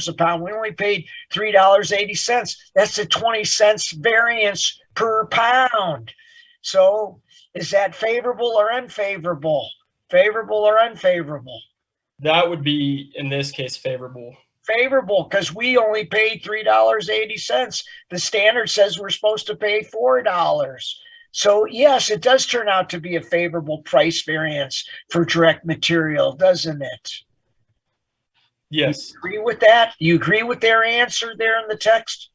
a pound. We only paid $3.80. That's a 20 cents variance per pound. So is that favorable or unfavorable? Favorable or unfavorable? That would be, in this case, favorable. Favorable, because we only paid $3.80. The standard says we're supposed to pay $4. So yes, it does turn out to be a favorable price variance for direct material, doesn't it? Yes. You agree with that? You agree with their answer there in the text?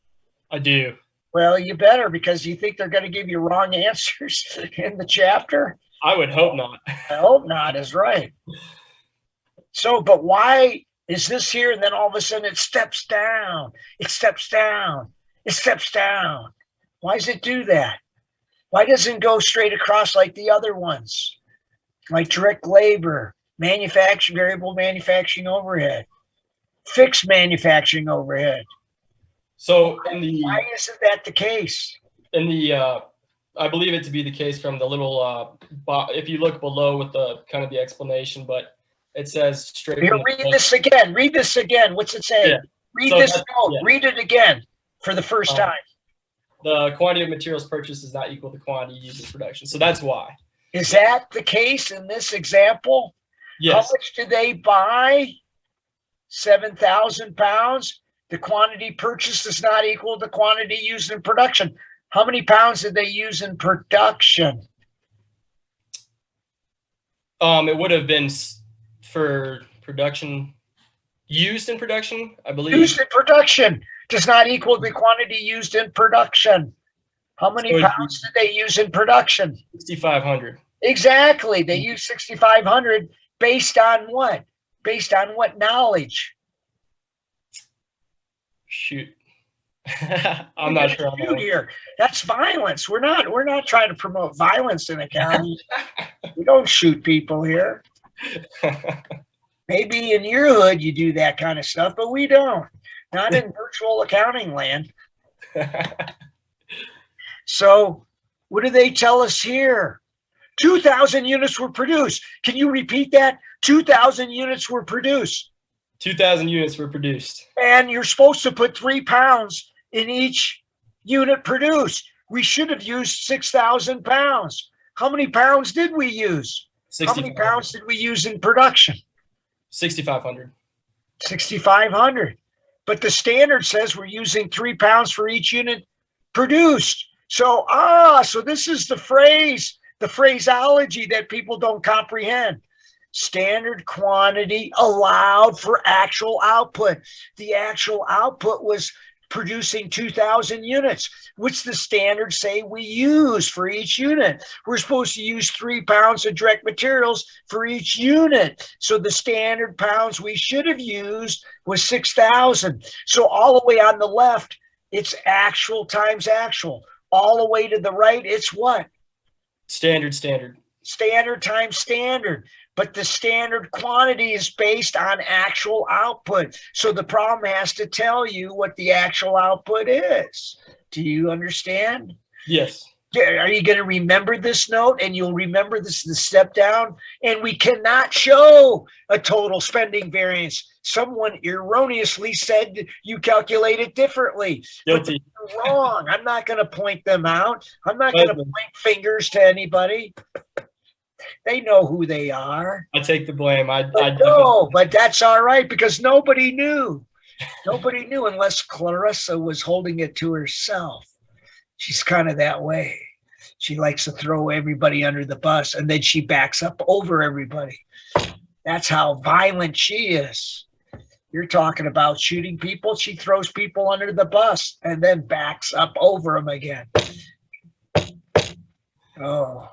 I do. Well, you better, because you think they're going to give you wrong answers in the chapter? I would hope not. I hope not is right. So, but why is this here and then all of a sudden it steps down? It steps down. It steps down. Why does it do that? Why doesn't it go straight across like the other ones? Like direct labor, manufacturing, variable manufacturing overhead, fixed manufacturing overhead. So why isn't that the case? In the I believe it to be the case from the little if you look below with the kind of the explanation, but it says straight. Here, read this again. Read this again. What's it say? Yeah. Read this note. Yeah. Read it again for the first time. The quantity of materials purchased is not equal to the quantity used in production. So that's why. Is that the case in this example? Yes. How much did they buy? 7,000 pounds. The quantity purchased is not equal to the quantity used in production. How many pounds did they use in production? It would have been for production, used in production, I believe. Used in production does not equal the quantity used in production. How many pounds did they use in production? 6,500. Exactly. They used 6,500 based on what? Based on what knowledge? Shoot. I'm not sure. Here. That's violence. We're not trying to promote violence in accounting. We don't shoot people here. Maybe in your hood you do that kind of stuff, but we don't. Not in virtual accounting land. So what do they tell us here? 2,000 units were produced. Can you repeat that? 2,000 units were produced. 2,000 units were produced. And you're supposed to put 3 pounds in each unit produced. We should have used 6,000 pounds. How many pounds did we use? How many pounds did we use in production? 6,500. 6,500. But the standard says we're using 3 pounds for each unit produced. So, so this is the phraseology that people don't comprehend. Standard quantity allowed for actual output. The actual output was producing 2,000 units. What's the standard say we use for each unit? We're supposed to use 3 pounds of direct materials for each unit. So the standard pounds we should have used was 6,000. So all the way on the left, it's actual times actual. All the way to the right, it's what? Standard. Standard times standard. But the standard quantity is based on actual output. So the problem has to tell you what the actual output is. Do you understand? Yes. Are you going to remember this note? And you'll remember this the step down. And we cannot show a total spending variance. Someone erroneously said you calculate it differently. Guilty. But you're wrong. I'm not going to point them out. I'm not going to point fingers to anybody. They know who they are. I take the blame. I know, but that's all right because nobody knew. Nobody knew unless Clarissa was holding it to herself. She's kind of that way. She likes to throw everybody under the bus and then she backs up over everybody. That's how violent she is. You're talking about shooting people. She throws people under the bus and then backs up over them again. Oh.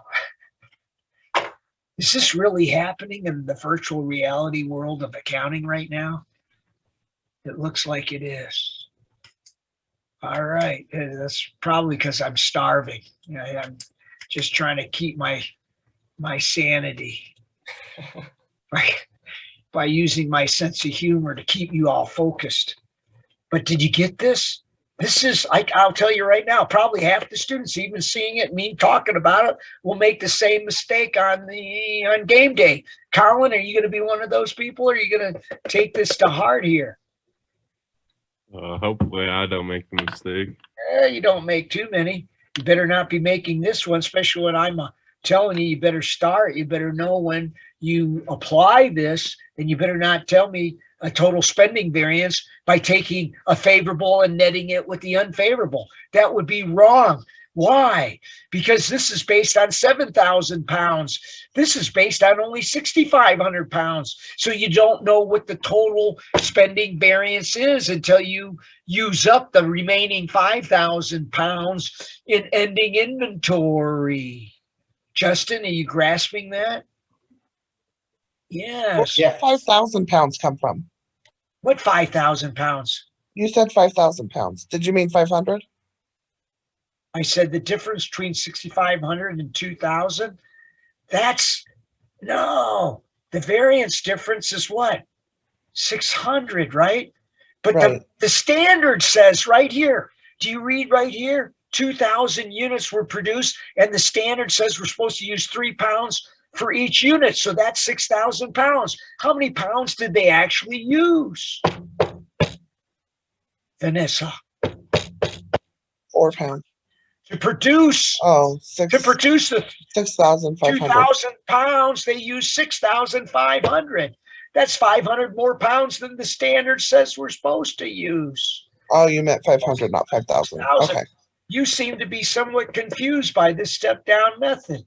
Is this really happening in the virtual reality world of accounting right now? It looks like it is. All right. That's probably because I'm starving. I'm just trying to keep my sanity by using my sense of humor to keep you all focused. But did you get this? This is, I'll tell you right now, probably half the students, even seeing it, me talking about it, will make the same mistake on game day. Colin, are you going to be one of those people, or are you going to take this to heart here? Hopefully I don't make the mistake. You don't make too many. You better not be making this one, especially when I'm telling you, you better start. You better know when you apply this, and you better not tell me a total spending variance by taking a favorable and netting it with the unfavorable. That would be wrong. Why? Because this is based on 7,000 pounds. This is based on only 6,500 pounds. So you don't know what the total spending variance is until you use up the remaining 5,000 pounds in ending inventory. Justin, are you grasping that? Yes. Where did 5,000 pounds come from? What 5,000 pounds? You said 5,000 pounds. Did you mean 500? I said the difference between 6,500 and 2,000. That's no. The variance difference is what? 600, right? But Right. the standard says right here. Do you read right here? 2,000 units were produced, and the standard says we're supposed to use 3 pounds for each unit. So that's 6,000 pounds. How many pounds did they actually use? Vanessa. 4 pounds. To produce Oh, the 6,500. 2,000 pounds, they use 6,500. That's 500 more pounds than the standard says we're supposed to use. Oh, you meant 500, not 5,000. Okay. You seem to be somewhat confused by this step-down method.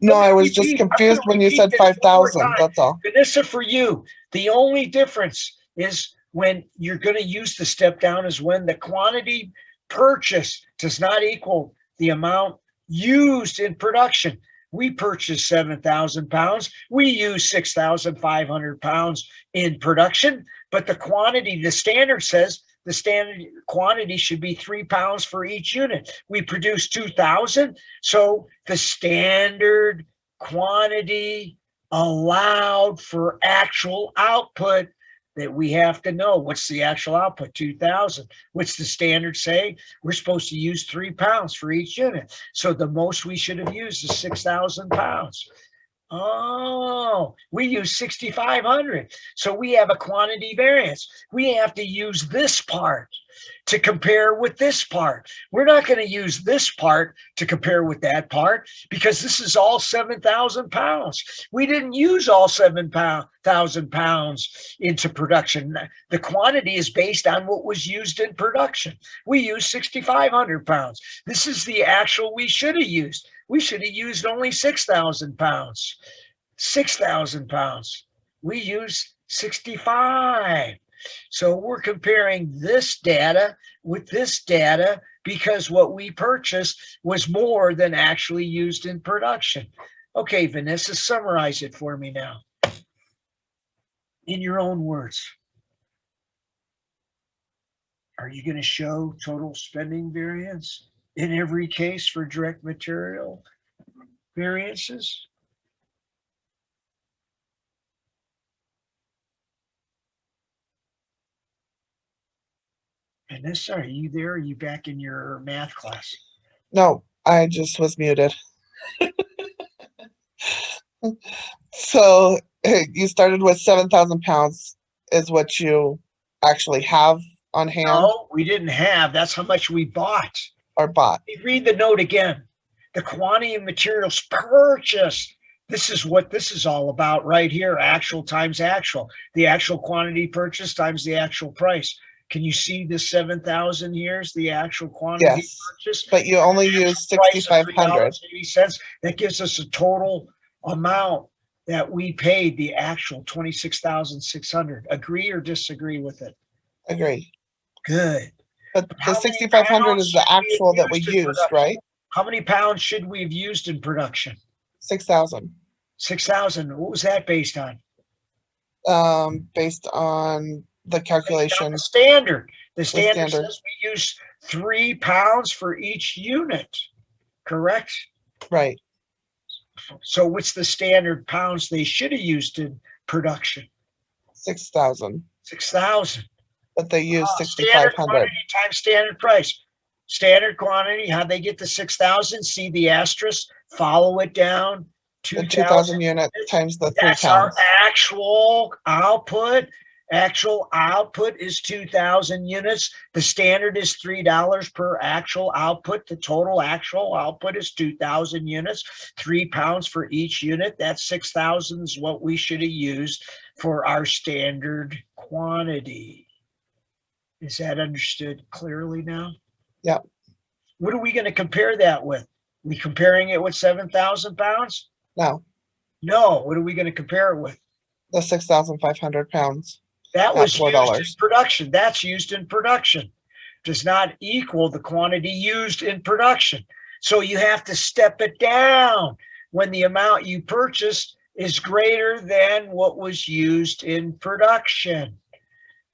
No, I was just confused when you said 5,000. That's all. Vanessa, for you, the only difference is when you're going to use the step-down is when the quantity purchased does not equal the amount used in production. We purchased 7,000 pounds. We use 6,500 pounds in production, but the quantity, the standard says the standard quantity should be 3 pounds for each unit. We produced 2,000, so the standard quantity allowed for actual output that we have to know. What's the actual output? 2,000. What's the standard say? We're supposed to use 3 pounds for each unit. So the most we should have used is 6,000 pounds. Oh, we use 6,500. So we have a quantity variance. We have to use this part to compare with this part. We're not going to use this part to compare with that part because this is all 7,000 pounds. We didn't use all 7,000 pounds into production. The quantity is based on what was used in production. We used 6,500 pounds. This is the actual we should have used. We should have used only 6,000 pounds. 6,000 pounds. We used 65. So we're comparing this data with this data because what we purchased was more than actually used in production. Okay, Vanessa, summarize it for me now in your own words. Are you going to show total spending variance in every case for direct material variances? Vanessa, are you there? Are you back in your math class? No, I just was muted. So you started with 7,000 pounds is what you actually have on hand. No, we didn't have. That's how much we bought. Or bought. Read the note again. The quantity of materials purchased. This is what this is all about right here. Actual times actual. The actual quantity purchased times the actual price. Can you see this 7,000 here is the actual quantity purchased? But you only use 6,500. $3.80. That gives us a total amount that we paid, the actual 26,600. Agree or disagree with it? Agree. Good. But the 6,500 is the actual that we used, right? How many pounds should we have used in production? 6,000. 6,000. What was that based on? Based on the calculation. The standard. The standard says we use 3 pounds for each unit, correct? Right. So what's the standard pounds they should have used in production? 6,000. 6,000. But they use Standard 6,500. quantity times standard price. Standard quantity, how'd they get to 6,000? See the asterisk, follow it down. 2,000 units times the 3 That's pounds. our actual output Actual output is 2,000 units. The standard is $3 per actual output. The total actual output is 2,000 units, 3 pounds for each unit. That's 6,000 is what we should have used for our standard quantity. Is that understood clearly now? Yep. What are we going to compare that with? We comparing it with 7,000 pounds? No, No. What are we going to compare it with? the 6,500 pounds. That At was used in $4. production. That's used in production. Does not equal the quantity used in production. So you have to step it down when the amount you purchased is greater than what was used in production.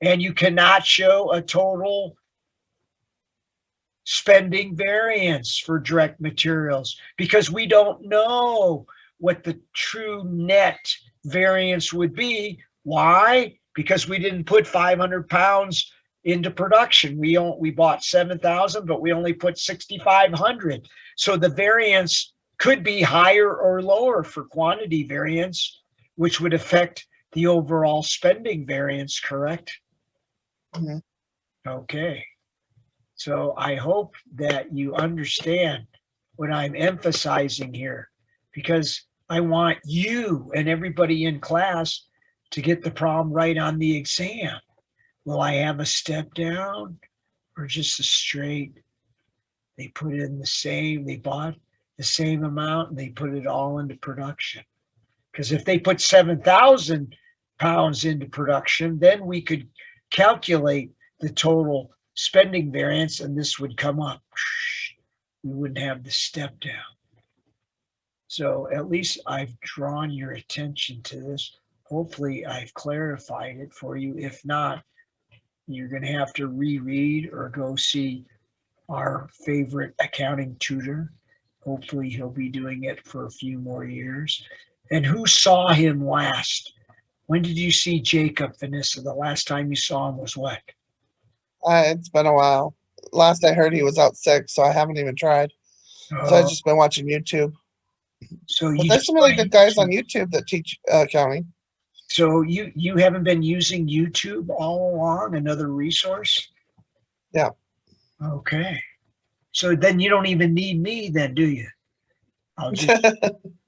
And you cannot show a total spending variance for direct materials because we don't know what the true net variance would be. Why? Because we didn't put 500 pounds into production. We bought 7,000, but we only put 6,500. So the variance could be higher or lower for quantity variance, which would affect the overall spending variance, correct? Mhm. Okay. So I hope that you understand what I'm emphasizing here, because I want you and everybody in class to get the problem right on the exam. Will I have a step down or just a straight? They put in the same, they bought the same amount and they put it all into production. Because if they put 7,000 pounds into production, then we could calculate the total spending variance and this would come up. We wouldn't have the step down. So at least I've drawn your attention to this. Hopefully I've clarified it for you. If not, you're going to have to reread or go see our favorite accounting tutor. Hopefully he'll be doing it for a few more years. And who saw him last? When did you see Jacob, Vanessa? The last time you saw him was what? It's been a while. Last I heard he was out sick, so I haven't even tried. So I've just been watching YouTube. So But you there's just some really find good guys on YouTube. YouTube that teach accounting. So you haven't been using YouTube all along, another resource? Yeah. Okay. So then you don't even need me then, do you? I'll just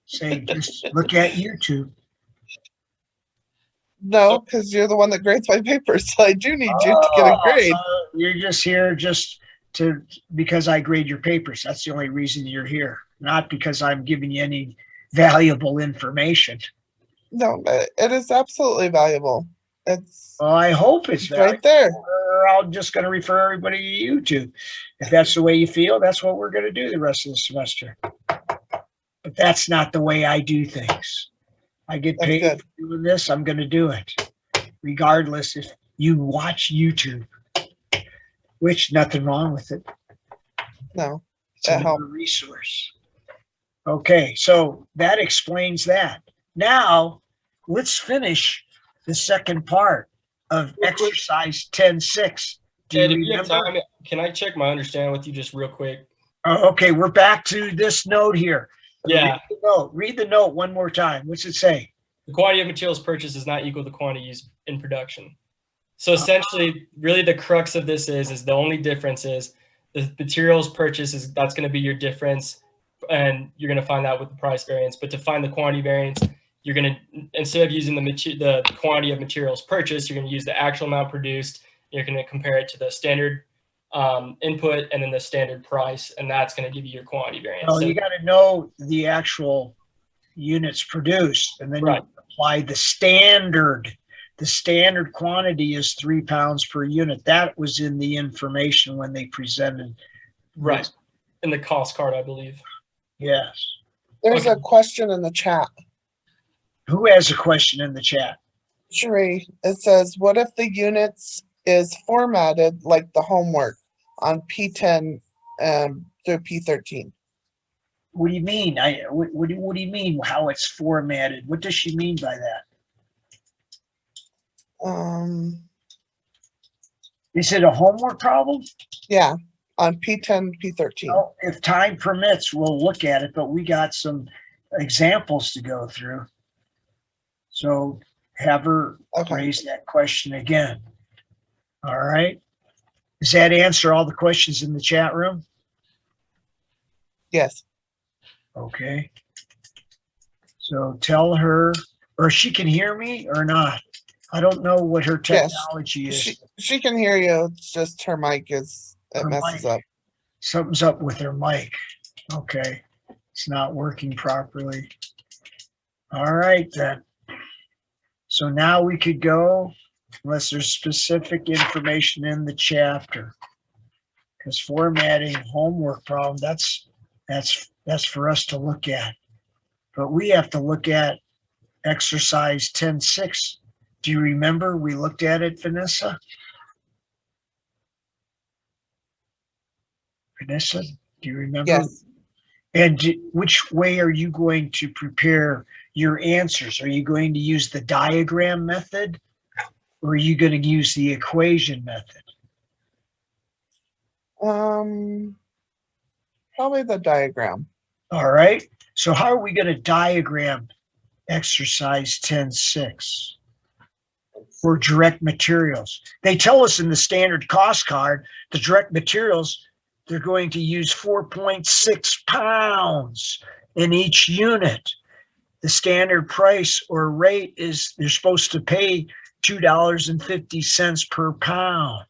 say, just look at YouTube. No, because you're the one that grades my papers, so I do need you to get a grade. So you're just here just because I grade your papers. That's the only reason you're here, not because I'm giving you any valuable information. No, it is absolutely valuable. It's Well, I hope it's valuable. right there. Or I'm just going to refer everybody to YouTube. If that's the way you feel, that's what we're going to do the rest of the semester. But that's not the way I do things. I get That's paid good. for doing this, I'm going to do it, regardless if you watch YouTube, which nothing wrong with it. No, It's it another helps. resource. Okay, so that explains that. Now, let's finish the second part of exercise 10.6. Do Ed, you if you have remember? time, can I check my understanding with you just real quick? Oh, okay, we're back to this note here. Yeah. Read the note one more time. What's it say? The quantity of materials purchased is not equal to the quantity used in production. So essentially, really the crux of this is the only difference is the materials purchase is that's going to be your difference, and you're going to find that with the price variance. But to find the quantity variance, you're going to, instead of using the quantity of materials purchased, you're going to use the actual amount produced. You're going to compare it to the standard input and then the standard price, and that's going to give you your quantity variance. Oh, you got to know the actual units produced, and then Right. you apply the standard. The standard quantity is 3 pounds per unit. That was in the information when they presented. Right. this. In the cost card, I believe. Yes. There's Okay. a question in the chat. Who has a question in the chat? Sheree, it says, what if the units is formatted like the homework on P10 through P13? What do you mean? What do you mean how it's formatted? What does she mean by that? Is it a homework problem? Yeah, on P10, P13. Well, if time permits, we'll look at it, but we got some examples to go through. So have her Okay. raise that question again. All right. Does that answer all the questions in the chat room? Yes. Okay. So tell her, or she can hear me or not. I don't know what her Yes. technology is. She can hear you. It's just her mic is, it Her messes mic. up. Something's up with her mic. Okay. It's not working properly. All right then. So now we could go, unless there's specific information in the chapter. Because formatting homework problem, that's for us to look at. But we have to look at exercise 10.6. Do you remember we looked at it, Vanessa? Vanessa, do you remember? Yes. And which way are you going to prepare your answers? Are you going to use the diagram method or are you going to use the equation method? Probably the diagram. All right. So how are we going to diagram exercise 10.6 for direct materials? They tell us in the standard cost card, the direct materials, they're going to use 4.6 pounds in each unit. The standard price or rate is they're supposed to pay $2.50 per pound.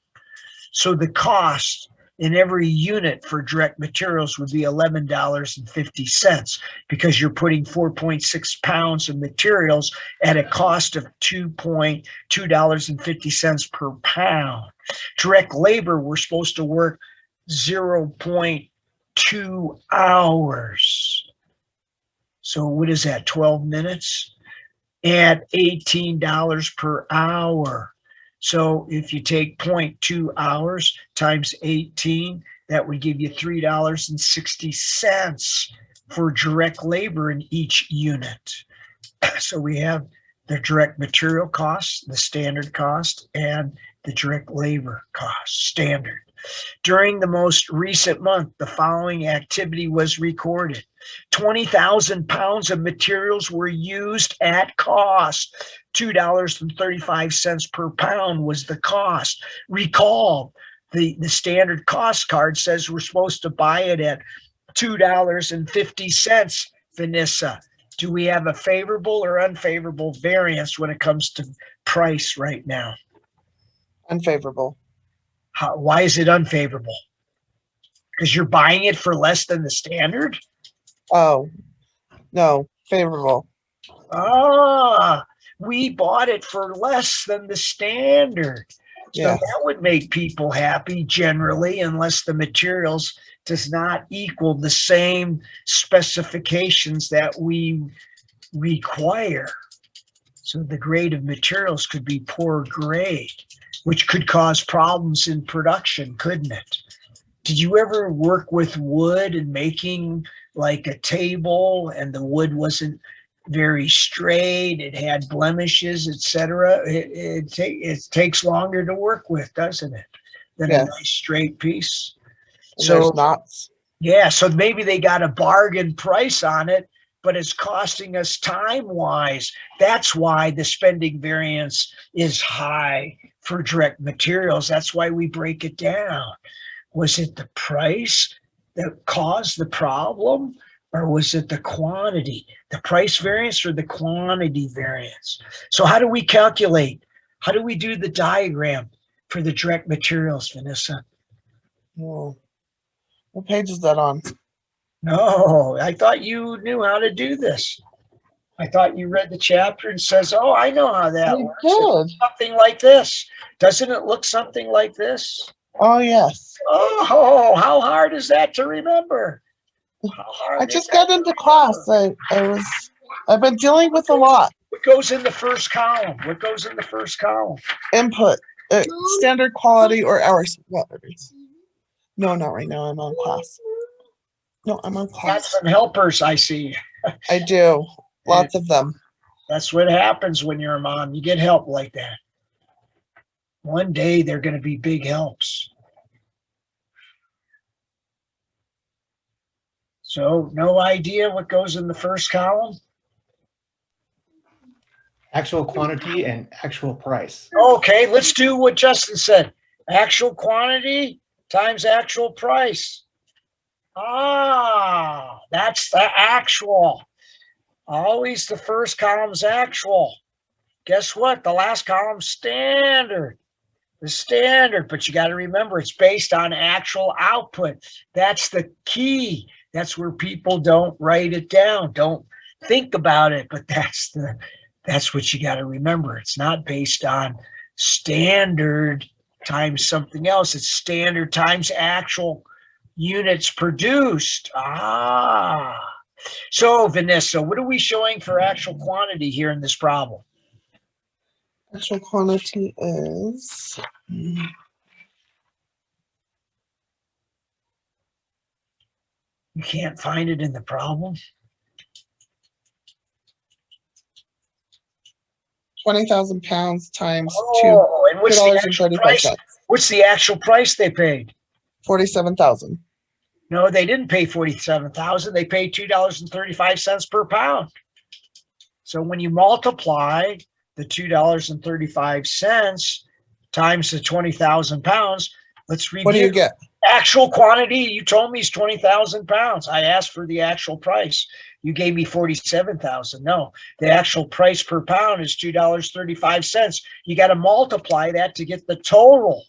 So the cost in every unit for direct materials would be $11.50 because you're putting 4.6 pounds of materials at a cost of $2.50 per pound. Direct labor, we're supposed to work 0.2 hours. So what is that, 12 minutes? At $18 per hour. So if you take 0.2 hours times 18, that would give you $3.60 for direct labor in each unit. So we have the direct material cost, the standard cost, and the direct labor cost, standard. During the most recent month, the following activity was recorded. 20,000 pounds of materials were used at cost. $2.35 per pound was the cost. Recall, the standard cost card says we're supposed to buy it at $2.50, Vanessa. Do we have a favorable or unfavorable variance when it comes to price right now? Unfavorable. Why is it unfavorable? Because you're buying it for less than the standard? Oh, no, favorable. We bought it for less than the standard. So Yes. that would make people happy generally, unless the materials does not equal the same specifications that we require. So the grade of materials could be poor grade, which could cause problems in production, couldn't it? Did you ever work with wood and making like a table and the wood wasn't very straight, it had blemishes, etc.? It takes longer to work with, doesn't it, than a Yes. nice straight piece? And there's So knots. yeah, so maybe they got a bargain price on it, but it's costing us time-wise. That's why the spending variance is high for direct materials. That's why we break it down. Was it the price that caused the problem, or was it the quantity, the price variance or the quantity variance? So how do we calculate? How do we do the diagram for the direct materials, Vanessa? Oh. What page is that on? No, I thought you knew how to do this. I thought you read the chapter and says, oh, I know how that works. It's something like this. Doesn't it look something like this? Oh, yes. Oh, how hard is that to remember? How hard I just got into class. I've been dealing with a lot. What goes in the first column? What goes in the first column? Input, standard quality or hours. What? No, not right now. I'm on class. No, I'm on Got class. some helpers, I see. I do. Lots of them. That's what happens when you're a mom. You get help like that. One day they're going to be big helps. So no idea what goes in the first column? actual quantity and actual price. Okay, let's do what Justin said. Actual quantity times actual price. Ah, that's the actual. Always the first column's actual. Guess what? The last column's standard. The standard, but you got to remember it's based on actual output. That's the key. That's where people don't write it down, don't think about it, but that's what you got to remember. It's not based on standard times something else. It's standard times actual units produced. Ah. So Vanessa, what are we showing for actual quantity here in this problem? Actual quantity is You can't find it in the problem? 20,000 pounds times Oh, and what's the actual price? $2.35. What's the actual price they paid? 47,000. No, they didn't pay 47,000. They paid $2.35 per pound. So when you multiply the $2.35 times the 20,000 pounds, let's review. What do you get? Actual quantity, you told me is 20,000 pounds. I asked for the actual price. You gave me 47,000. No, the actual price per pound is $2.35. You got to multiply that to get the total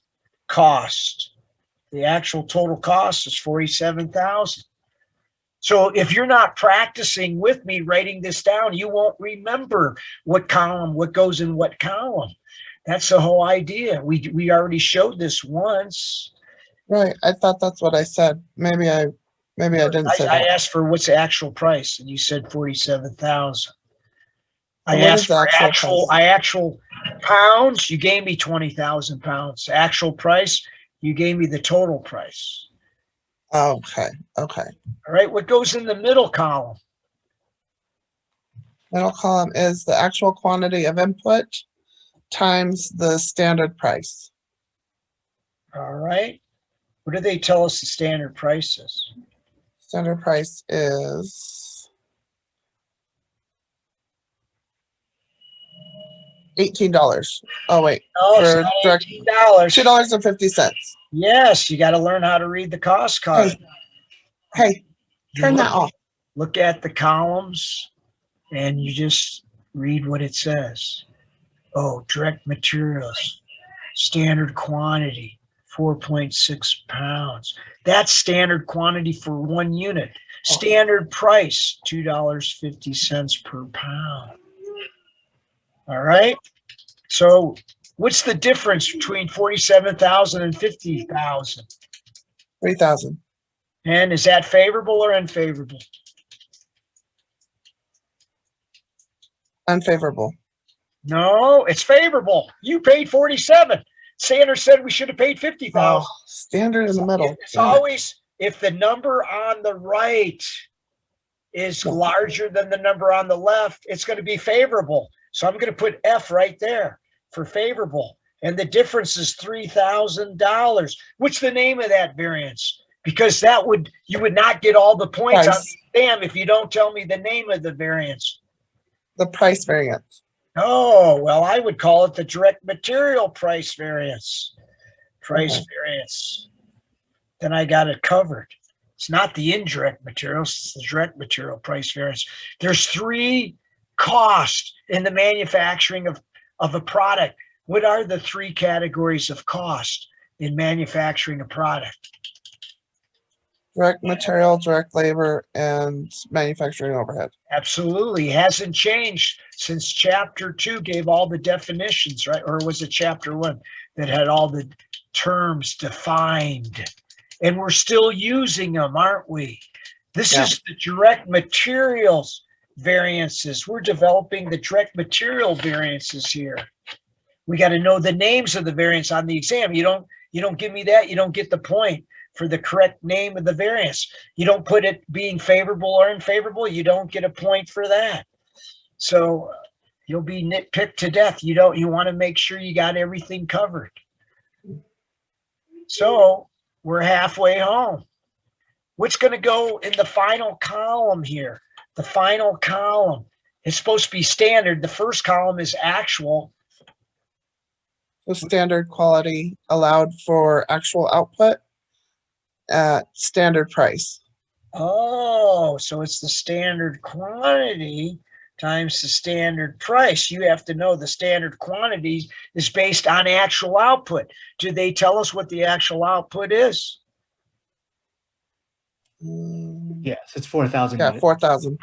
cost. The actual total cost is 47,000. So if you're not practicing with me writing this down, you won't remember what column, what goes in what column. That's the whole idea. We already showed this once. Right. I thought that's what I said. Maybe I didn't say I that. asked for what's the actual price, and you said 47,000. I What is asked the for actual actual pounds. You gave me 20,000 pounds. Actual price, you gave me the total price. Okay. Okay. All right. What goes in the middle column? Middle column is the actual quantity of input times the standard price. All right. What do they tell us the standard price is? Standard price is $18. Oh wait, Oh, it's for not direct $18. $2.50. Yes, you got to learn how to read the cost card. Hey, You turn that off. Look at the columns and you just read what it says. Oh, direct materials, standard quantity, 4.6 pounds. That's standard quantity for 1 unit. Standard price, $2.50 per pound. All right. So what's the difference between 47,000 and 50,000? 3,000. And is that favorable or unfavorable? Unfavorable. No, it's favorable. You paid 47. Sanders said we should have paid 50,000. Oh, standard in the middle. It's Damn it. always, if the number on the right is larger than the number on the left, it's going to be favorable. So I'm going to put F right there for favorable. And the difference is $3,000. What's the name of that variance? Because you would not get all the points on the exam if you don't tell me the name of the variance. The price variance. Oh, well, I would call it the direct material price variance. Variance. Then I got it covered. It's not the indirect materials, it's the direct material price variance. There's 3 costs in the manufacturing of a product. What are the 3 categories of cost in manufacturing a product? Direct material, direct labor, and manufacturing overhead. Absolutely. It hasn't changed since chapter 2 gave all the definitions, right? Or was it chapter 1 that had all the terms defined? And we're still using them, aren't we? This is the direct materials variances. We're developing the direct material variances here. We got to know the names of the variants on the exam. You don't give me that, you don't get the point for the correct name of the variance. You don't put it being favorable or unfavorable, you don't get a point for that. So you'll be nitpicked to death. You want to make sure you got everything covered. So we're halfway home. What's going to go in the final column here? The final column It's supposed to be standard. The first column is actual. The standard quality allowed for actual output at standard price. Oh, so it's the standard quantity times the standard price. You have to know the standard quantity is based on actual output. Do they tell us what the actual output is? Yes, it's 4,000 Yeah, units. 4,000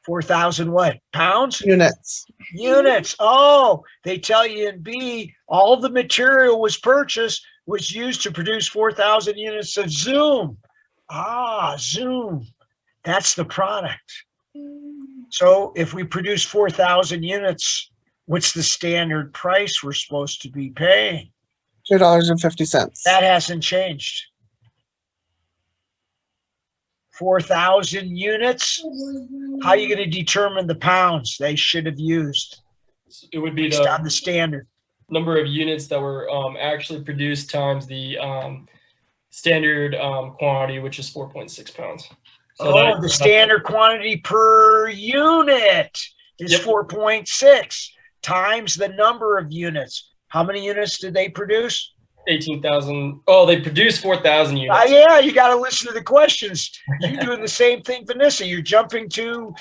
4,000 what? Pounds? units. Units. Oh, they tell you in B, all the material was purchased, was used to produce 4,000 units of Zoom. Ah, Zoom. That's the product. So if we produce 4,000 units, what's the standard price we're supposed to be paying? $2.50. That hasn't changed. 4,000 units. How are you going to determine the pounds they should have used It would be based on the standard? number of units that were actually produced times the standard quantity, which is 4.6 pounds. So Oh, the standard quantity per unit is Yep. 4.6 times the number of units. How many units did they produce? 18,000. Oh, they produced 4,000 units. Yeah, you got to listen to the questions. You're doing the same thing, Vanessa. You're jumping to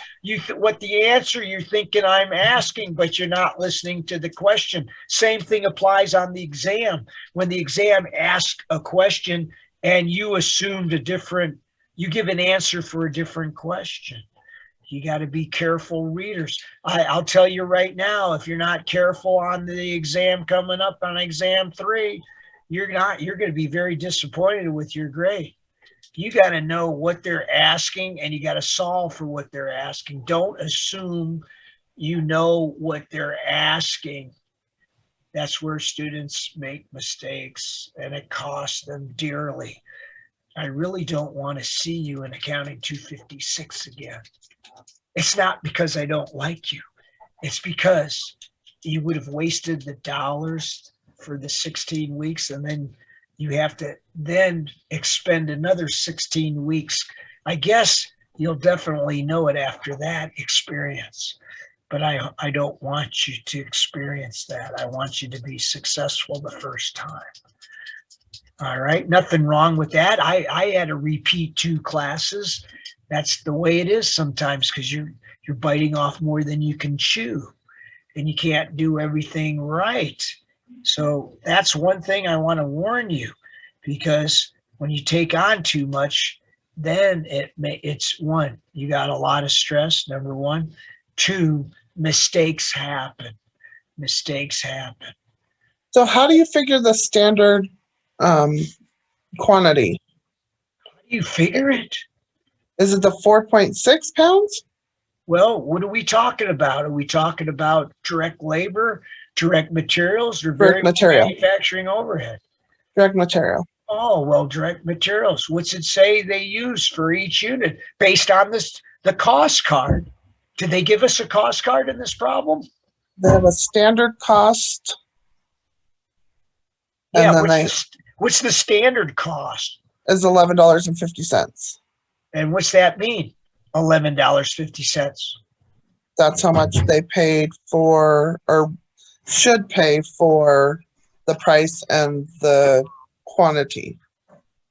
what the answer you're thinking I'm asking, but you're not listening to the question. Same thing applies on the exam. When the exam asks a question and you assumed you give an answer for a different question. You got to be careful readers. I'll tell you right now, if you're not careful on the exam coming up on exam 3, you're going to be very disappointed with your grade. You got to know what they're asking and you got to solve for what they're asking. Don't assume you know what they're asking. That's where students make mistakes and it costs them dearly. I really don't want to see you in accounting 256 again. It's not because I don't like you. It's because you would have wasted the dollars for the 16 weeks and then you have to then expend another 16 weeks. I guess you'll definitely know it after that experience, but I don't want you to experience that. I want you to be successful the first time. All right, nothing wrong with that. I had to repeat 2 classes. That's the way it is sometimes because you're biting off more than you can chew and you can't do everything right. So that's one thing I want to warn you, because when you take on too much, then it's one, you got a lot of stress, number 1. 2, mistakes happen. Mistakes happen. So how do you figure the standard quantity? How do you figure it? Is it the 4.6 pounds? Well, what are we talking about? Are we talking about direct labor, direct materials, or Direct material. manufacturing overhead? Direct material. Oh, well, direct materials. What's it say they use for each unit based on the cost card? Did they give us a cost card in this problem? They have a standard cost. Yeah, And then what's the standard cost? is $11.50. And what's that mean? $11.50. That's how much they paid for, or should pay for, the price and the quantity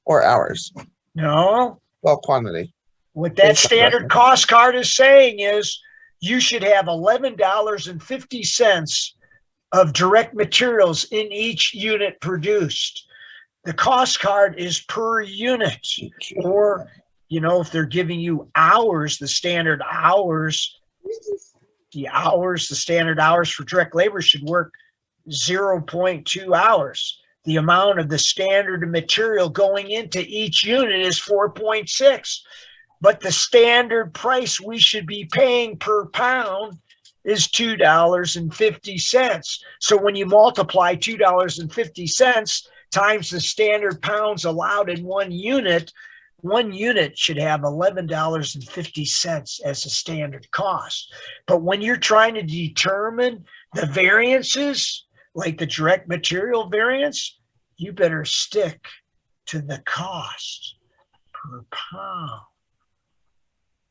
or hours. No, Well, quantity. what that Based on standard reference. cost card is saying is you should have $11.50 of direct materials in each unit produced. The cost card is per unit, or, if they're giving you hours, the standard hours for direct labor should work 0.2 hours. The amount of the standard material going into each unit is 4.6, but the standard price we should be paying per pound is $2.50. So when you multiply $2.50 times the standard pounds allowed in one unit should have $11.50 as a standard cost. But when you're trying to determine the variances, like the direct material variance, you better stick to the cost per pound.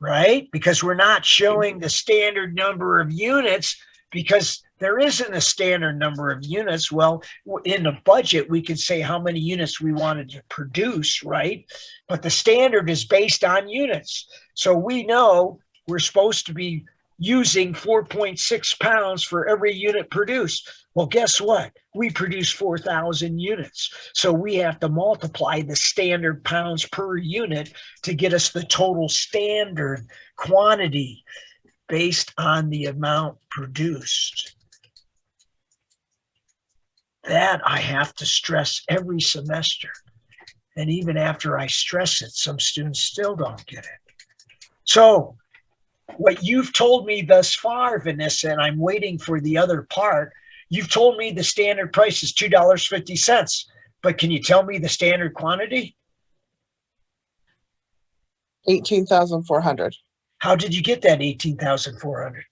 right? Because we're not showing the standard number of units because there isn't a standard number of units. Well, in the budget, we can say how many units we wanted to produce, right? But the standard is based on units. So we know we're supposed to be using 4.6 pounds for every unit produced. Well, guess what? We produce 4,000 units. So we have to multiply the standard pounds per unit to get us the total standard quantity based on the amount produced. That I have to stress every semester. And even after I stress it, some students still don't get it. So what you've told me thus far, Vanessa, and I'm waiting for the other part, you've told me the standard price is $2.50, but can you tell me the standard quantity? 18,400. How did you get that 18,400?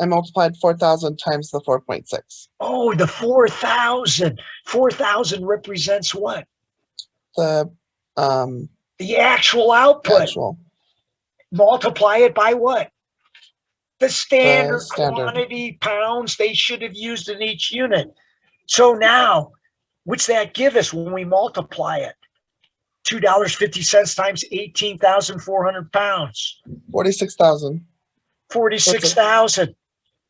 I multiplied 4,000 times the 4.6. Oh, the 4,000. 4,000 represents what? The The actual output. actual. Multiply it by what? The standard standard. quantity pounds they should have used in each unit. So now, what's that give us when we multiply it? $2.50 times 18,400 pounds. 46,000. 46,000.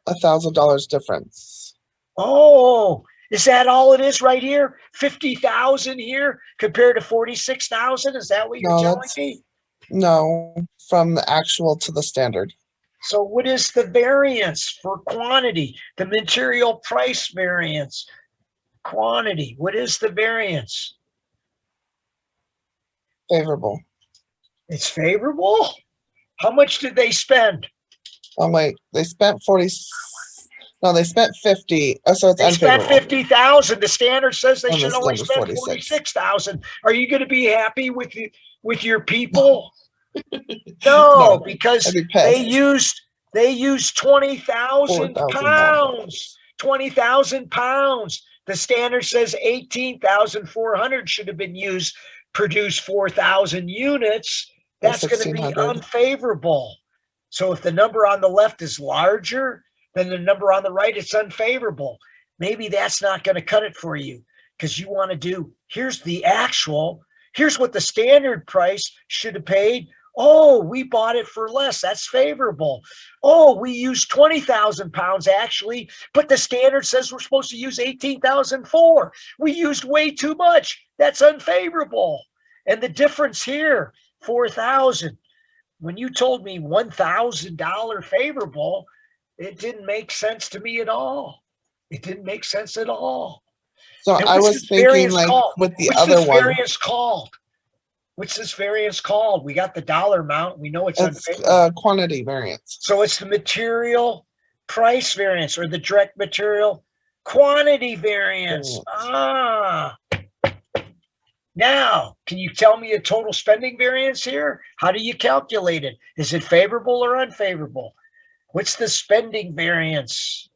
$1,000 difference. Oh, is that all it is right here? 50,000 here compared to 46,000? Is that what you're No, telling that's me? no, from the actual to the standard. So what is the variance for quantity? The material price variance. Quantity. What is the variance? Favorable. It's favorable? How much did they spend? Oh wait, they spent 40. No, they spent 50. Oh, so it's They spent unfavorable. 50,000. The standard says they And the should only standard's spend 46. 46,000. Are you going to be happy with your people? No, No, because I'd be pissed. they used 20,000 $4,000. pounds. 20,000 pounds. The standard says 18,400 should have been used, produce 4,000 units. Or That's going to be 1,600. unfavorable. So if the number on the left is larger than the number on the right, it's unfavorable. Maybe that's not going to cut it for you because you want to do, here's the actual, here's what the standard price should have paid. Oh, we bought it for less. That's favorable. Oh, we used 20,000 pounds actually, but the standard says we're supposed to use 18,004. We used way too much. That's unfavorable. And the difference here, 4,000. When you told me $1,000 favorable, it didn't make sense to me at all. It didn't make sense at all. So And I what's was this thinking variance like called? with the What's other this one, variance called? What's this variance called? We got the dollar amount. We know it's it's unfavorable. quantity variance. So it's the material price variance or the direct material quantity variance. Ah. Now, can you tell me a total spending variance here? How do you calculate it? Is it favorable or unfavorable? What's the spending variance?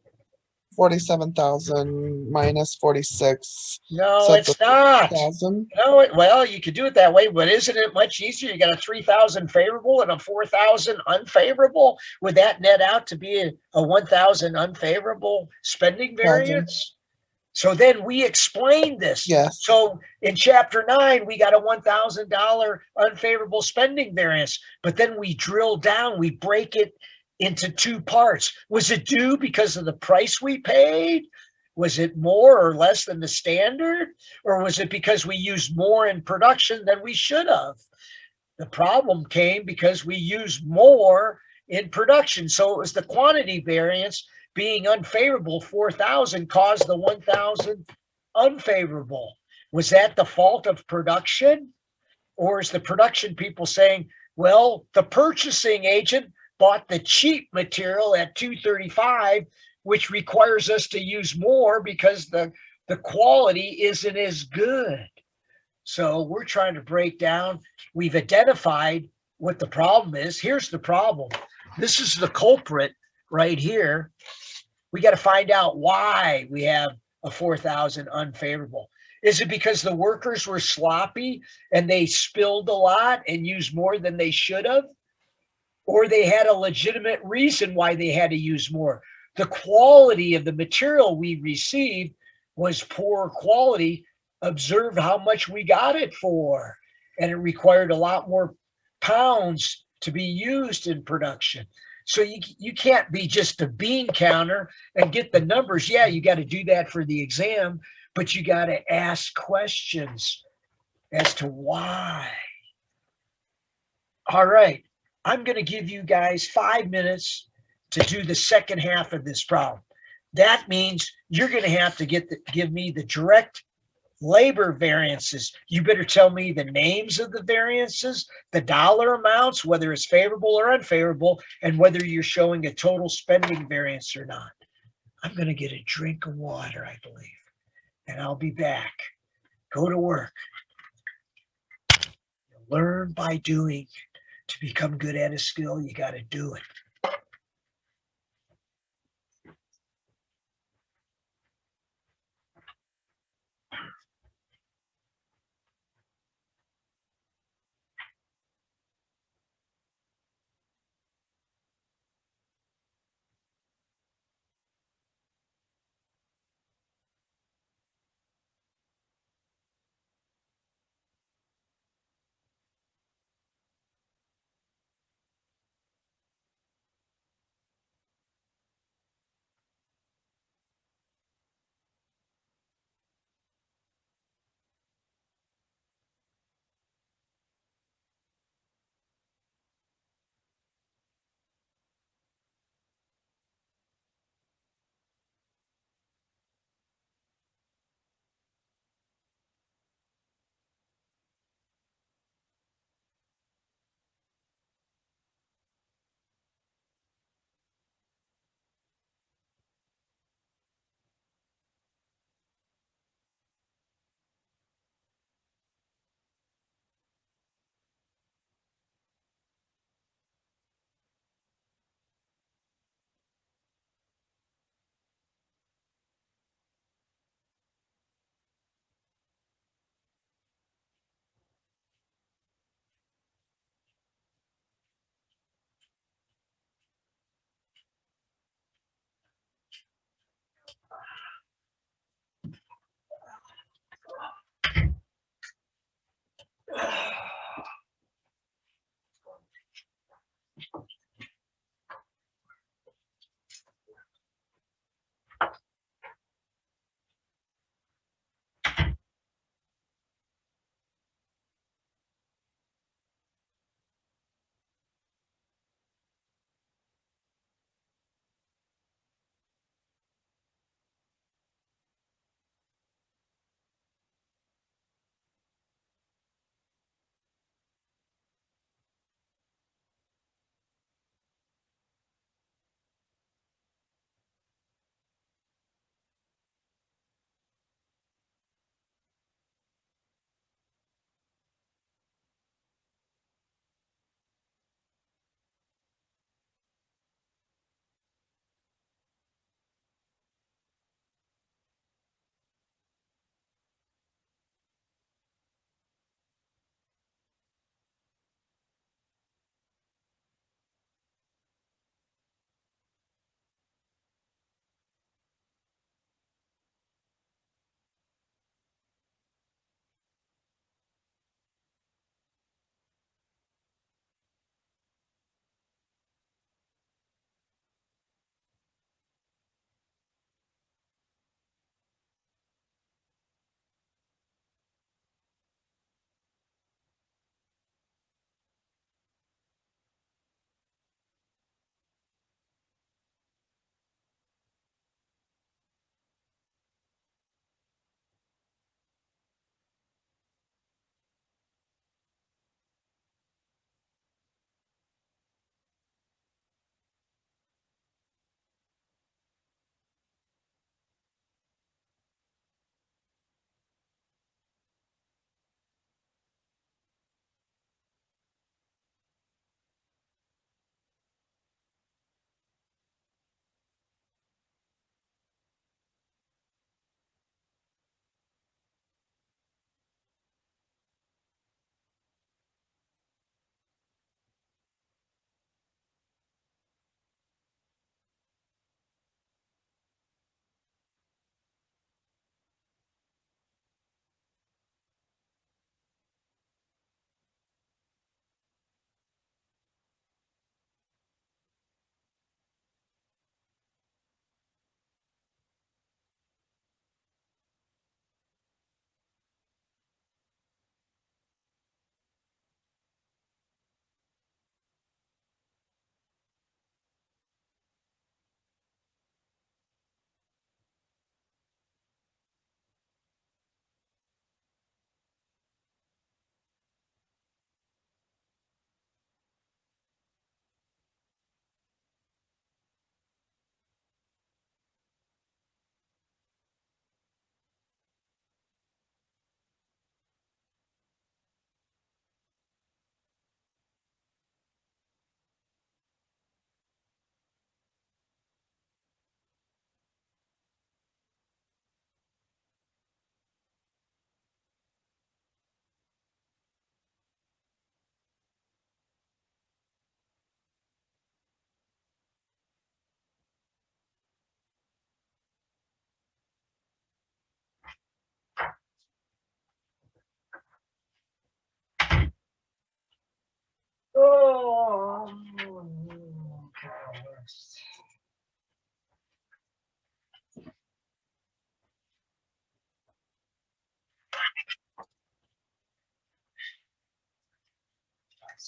47,000 minus 46. No, So it's not. 1,000. No, well, you could do it that way, but isn't it much easier? You got a 3,000 favorable and a 4,000 unfavorable. Would that net out to be a 1,000 unfavorable spending variance? So then we explained this. Yes. So in chapter 9, we got a $1,000 unfavorable spending variance, but then we drill down, we break it into two parts. Was it due because of the price we paid? Was it more or less than the standard? Or was it because we used more in production than we should have? The problem came because we used more in production. So it was the quantity variance being unfavorable, 4,000 caused the 1,000 unfavorable. Was that the fault of production? Or is the production people saying, well, the purchasing agent bought the cheap material at $235, which requires us to use more because the quality isn't as good. So we're trying to break down. We've identified what the problem is. Here's the problem. This is the culprit right here. We got to find out why we have a 4,000 unfavorable. Is it because the workers were sloppy and they spilled a lot and used more than they should have? or they had a legitimate reason why they had to use more. The quality of the material we received was poor quality. Observe how much we got it for. And it required a lot more pounds to be used in production. So you can't be just a bean counter and get the numbers. Yeah, you got to do that for the exam, but you got to ask questions as to why. All right. I'm going to give you guys 5 minutes to do the second half of this problem. That means you're going to have to give me the direct labor variances. You better tell me the names of the variances, the dollar amounts, whether it's favorable or unfavorable, and whether you're showing a total spending variance or not. I'm going to get a drink of water, I believe, and I'll be back. Go to work. Learn by doing. To become good at a skill, you got to do it.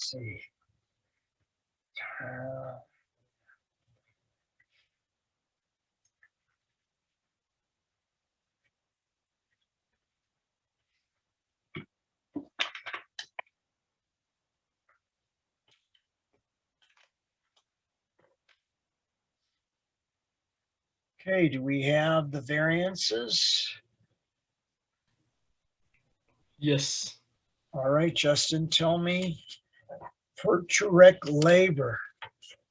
see. Uh, Okay, do we have the variances? Yes. All right, Justin, tell me for direct labor,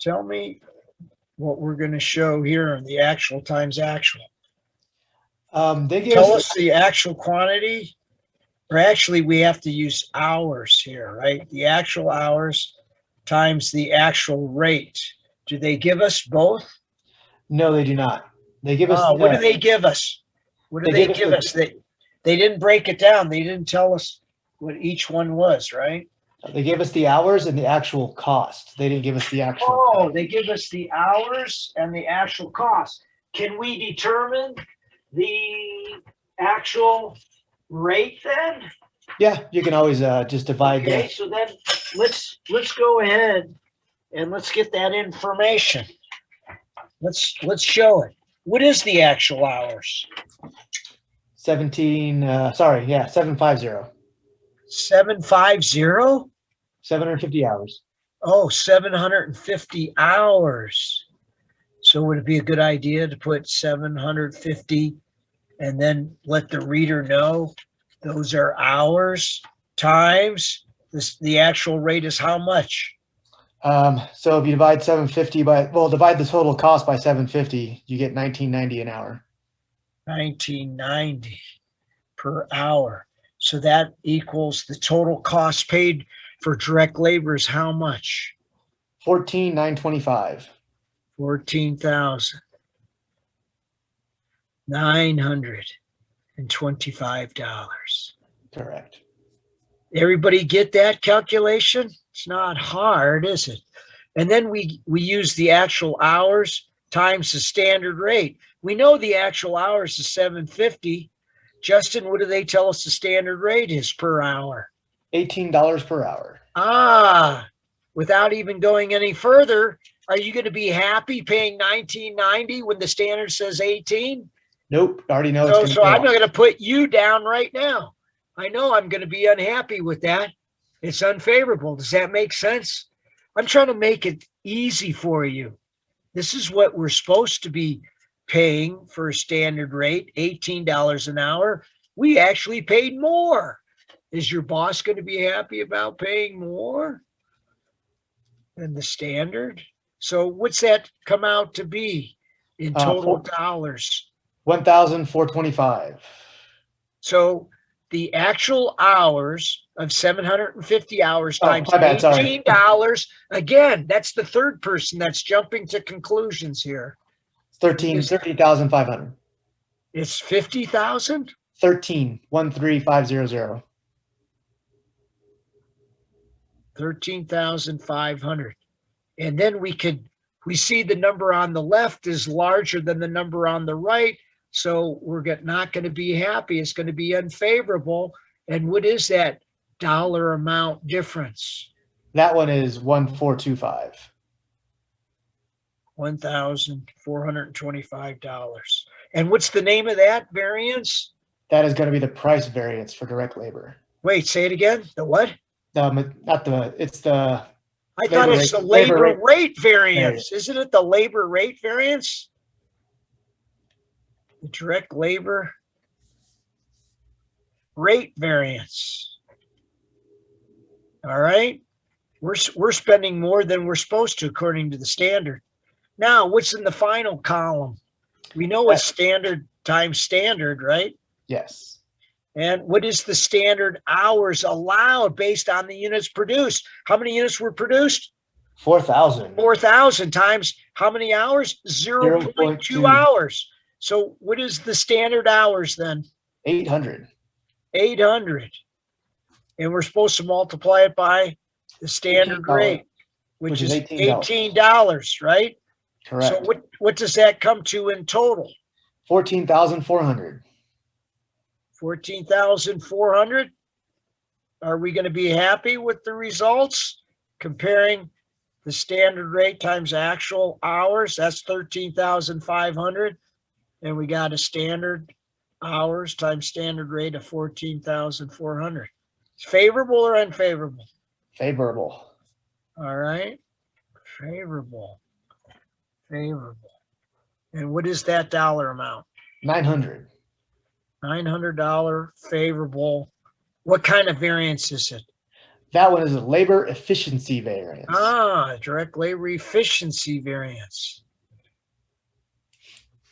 tell me what we're going to show here in the actual times actual. They give Tell us, us the actual quantity, or actually we have to use hours here, right? The actual hours times the actual rate. Do they give us both? no, they do not. They give us, What do they give us? What do They they give us give us? They didn't break it down. They didn't tell us what each one was, right? they gave us the hours and the actual cost. They didn't give us the actual. Oh, they give us the hours and the actual cost. Can we determine the actual rate then? Yeah, you can always just divide Okay, the, so then let's go ahead and let's get that information. Let's show it. What is the actual hours? 750. 750? 750 hours. Oh, 750 hours. So would it be a good idea to put 750 and then let the reader know those are hours times the actual rate is how much? So if you divide 750 by, well, divide the total cost by 750, you get 1990 an hour. 1990 per hour. So that equals the total cost paid for direct labor is how much? 14,925. $14,925. Correct. Everybody get that calculation? It's not hard, is it? And then we use the actual hours times the standard rate. We know the actual hours is 750. Justin, what do they tell us the standard rate is per hour? $18 per hour. Without even going any further, are you going to be happy paying $19.90 when the standard says 18? Nope. Already know it's going to So go I'm up. not going to put you down right now. I know I'm going to be unhappy with that. It's unfavorable. Does that make sense? I'm trying to make it easy for you. This is what we're supposed to be paying for a standard rate, $18 an hour. We actually paid more. Is your boss going to be happy about paying more than the standard? So what's that come out to be in total dollars? 1,425. So the actual hours of 750 hours Oh, times my bad, sorry. $18. Again, that's the third person that's jumping to conclusions here. 30,500. It's 50,000? 13,500. 13,500. And then we see the number on the left is larger than the number on the right. So we're not going to be happy. It's going to be unfavorable. And what is that dollar amount difference? That one is 1,425. $1,425. And what's the name of that variance? That is going to be the price variance for direct labor. Wait, say it again. The what? It's the I thought it's the labor rate variance. variance. Isn't it the labor rate variance? The direct labor rate variance. All right. We're spending more than we're supposed to according to the standard. Now, what's in the final column? We know it's standard times standard, right? Yes. And what is the standard hours allowed based on the units produced? How many units were produced? 4,000. 4,000 times how many hours? 0.2 hours. So what is the standard hours then? 800. 800. And we're supposed to multiply it by the standard $18, rate, which is $18. $18, right? Correct. So what does that come to in total? 14,400. 14,400. Are we going to be happy with the results? comparing the standard rate times actual hours, that's 13,500. And we got a standard hours times standard rate of 14,400. Favorable or unfavorable? Favorable. All right. Favorable. Favorable. And what is that dollar amount? 900. $900 favorable. What kind of variance is it? That one is a labor efficiency variance. Direct labor efficiency variance.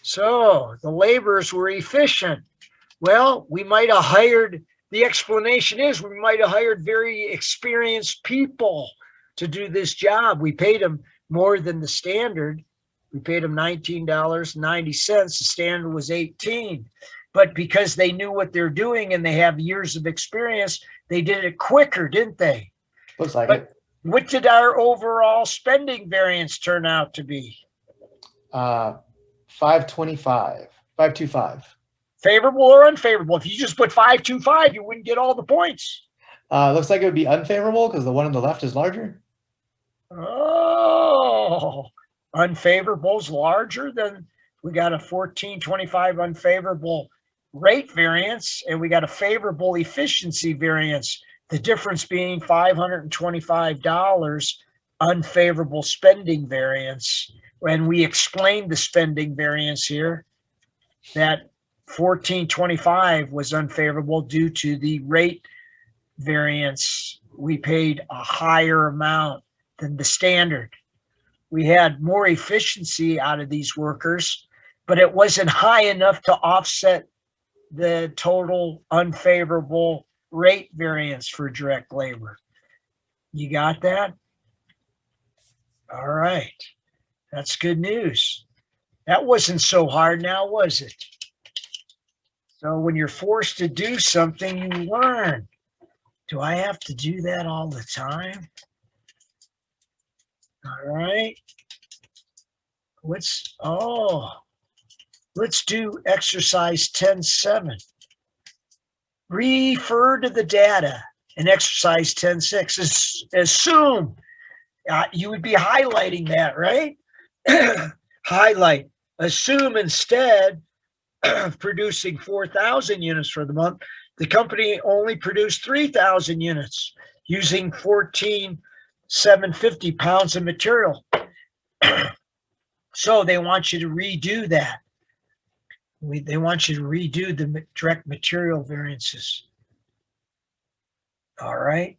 So the laborers were efficient. Well, we might have hired, the explanation is we might have hired very experienced people to do this job. We paid them more than the standard. We paid them $19.90. The standard was $18. But because they knew what they're doing and they have years of experience, they did it quicker, didn't they? Looks like But it. what did our overall spending variance turn out to be? 525. 525. Favorable or unfavorable? If you just put 525, you wouldn't get all the points. Looks like it would be unfavorable because the one on the left is larger. Oh, unfavorable's larger than, we got a 1425 unfavorable rate variance, and we got a favorable efficiency variance. The difference being $525 unfavorable spending variance. When we explained the spending variance here, that 1425 was unfavorable due to the rate variance. We paid a higher amount than the standard. We had more efficiency out of these workers, but it wasn't high enough to offset the total unfavorable rate variance for direct labor. You got that? All right. That's good news. That wasn't so hard now, was it? So when you're forced to do something, you learn. Do I have to do that all the time? All right. Let's do exercise 10.7. Refer to the data in exercise 10.6. Assume you would be highlighting that, right? Highlight. Assume instead of producing 4,000 units for the month, the company only produced 3,000 units using 14,750 pounds of material. So they want you to redo that. They want you to redo the direct material variances. All right.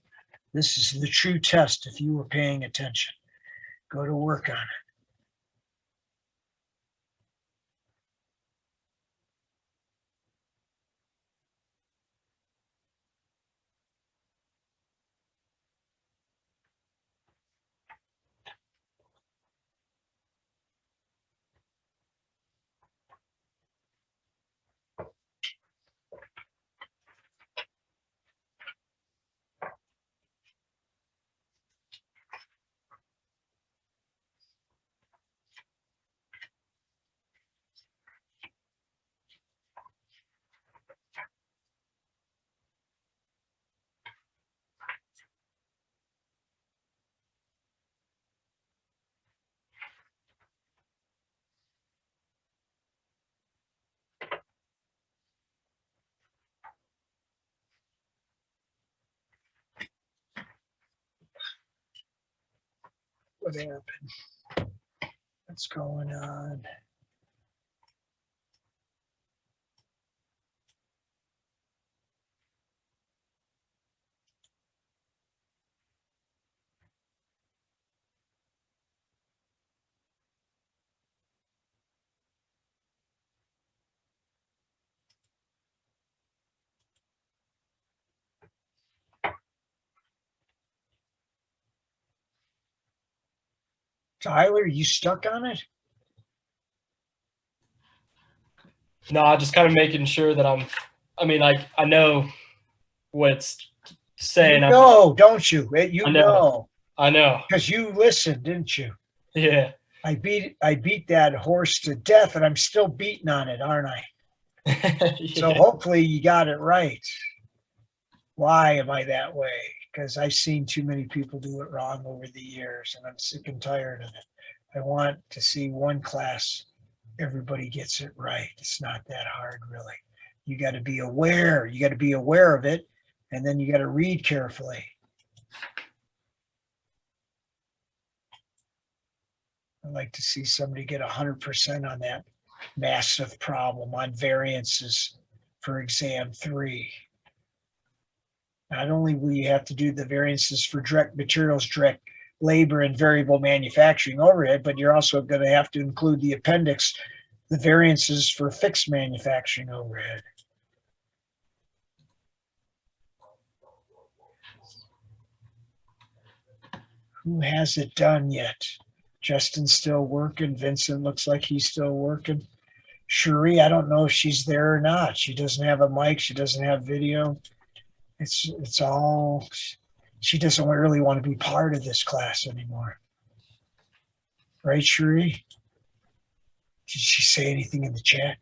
This is the true test if you were paying attention. Go to work on it. What happened? What's going on? Tyler, you stuck on it? No, just kind of making sure that I know what it's saying. You know, don't you? You I know. I know. because you listened, didn't you? Yeah. I beat that horse to death, and I'm still beating on it, aren't I? Yeah. So hopefully you got it right. Why am I that way? Because I've seen too many people do it wrong over the years, and I'm sick and tired of it. I want to see one class, everybody gets it right. It's not that hard, really. You got to be aware. You got to be aware of it, and then you got to read carefully. I'd like to see somebody get 100% on that massive problem on variances for exam 3. Not only will you have to do the variances for direct materials, direct labor, and variable manufacturing overhead, but you're also going to have to include the appendix, the variances for fixed manufacturing overhead. Who has it done yet? Justin's still working. Vincent looks like he's still working. Cherie, I don't know if she's there or not. She doesn't have a mic. She doesn't have video. It's all, she doesn't really want to be part of this class anymore. Right, Cherie? Did she say anything in the chat?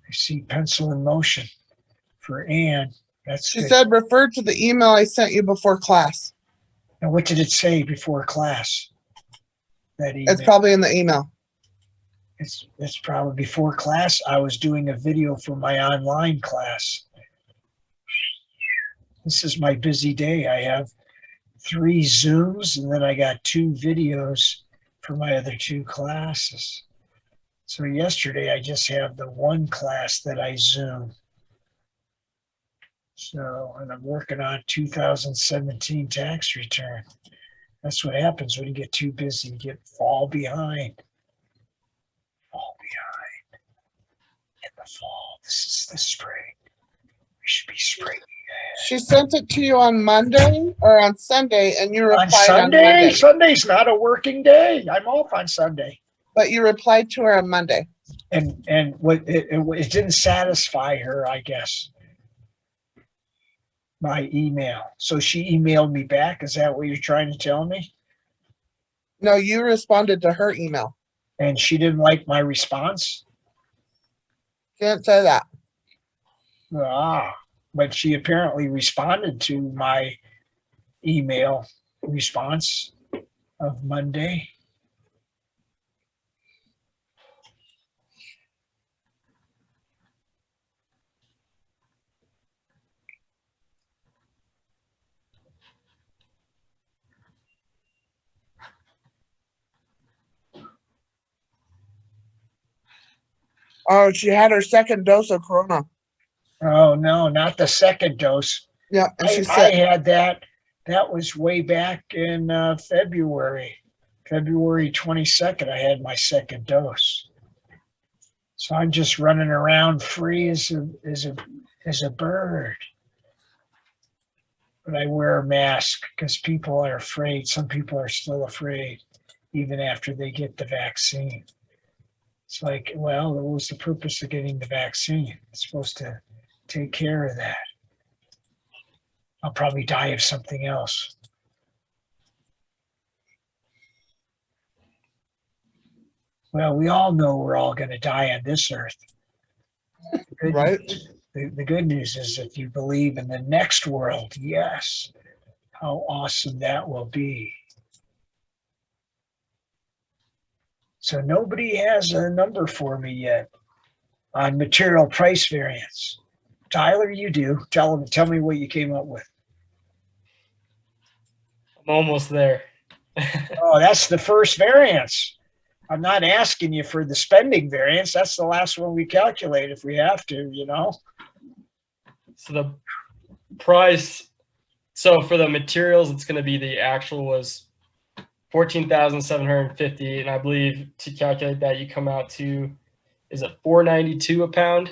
I see pencil in motion for Anne. That's She good. said, refer to the email I sent you before class. And what did it say before class? That email. It's probably in the email. It's probably before class. I was doing a video for my online class. This is my busy day. I have 3 Zooms, and then I got 2 videos for my other 2 classes. So yesterday I just have the 1 class that I Zoom. So, and I'm working on 2017 tax return. That's what happens when you get too busy. You fall behind. Fall behind. In the fall. This is the spring. We should be spring. She sent it to you on Monday or on Sunday, and you replied On on Monday. Sunday's not a working day. I'm off on Sunday. But you replied to her on Monday. And what it didn't satisfy her, I guess. My email. So she emailed me back. Is that what you're trying to tell me? No, you responded to her email. And she didn't like my response? She didn't say that. But she apparently responded to my email response of Monday. Oh, she had her second dose of Corona. Oh, no, not the second dose. Yeah, and she I said, had that. That was way back in February 22nd. I had my second dose. So I'm just running around free as a bird. But I wear a mask because people are afraid. Some people are still afraid, even after they get the vaccine. It's like, well, what was the purpose of getting the vaccine? It's supposed to take care of that. I'll probably die of something else. Well, we all know we're all going to die on this earth. right? The good news is if you believe in the next world, yes, how awesome that will be. So nobody has a number for me yet on material price variance. Tyler, you do. Tell me what you came up with. I'm almost there. Oh, that's the first variance. I'm not asking you for the spending variance. That's the last one we calculate if we have to, you know. So the price, so for the materials, it's going to be the actual was 14,750, and I believe to calculate that you come out to, is it 492 a pound?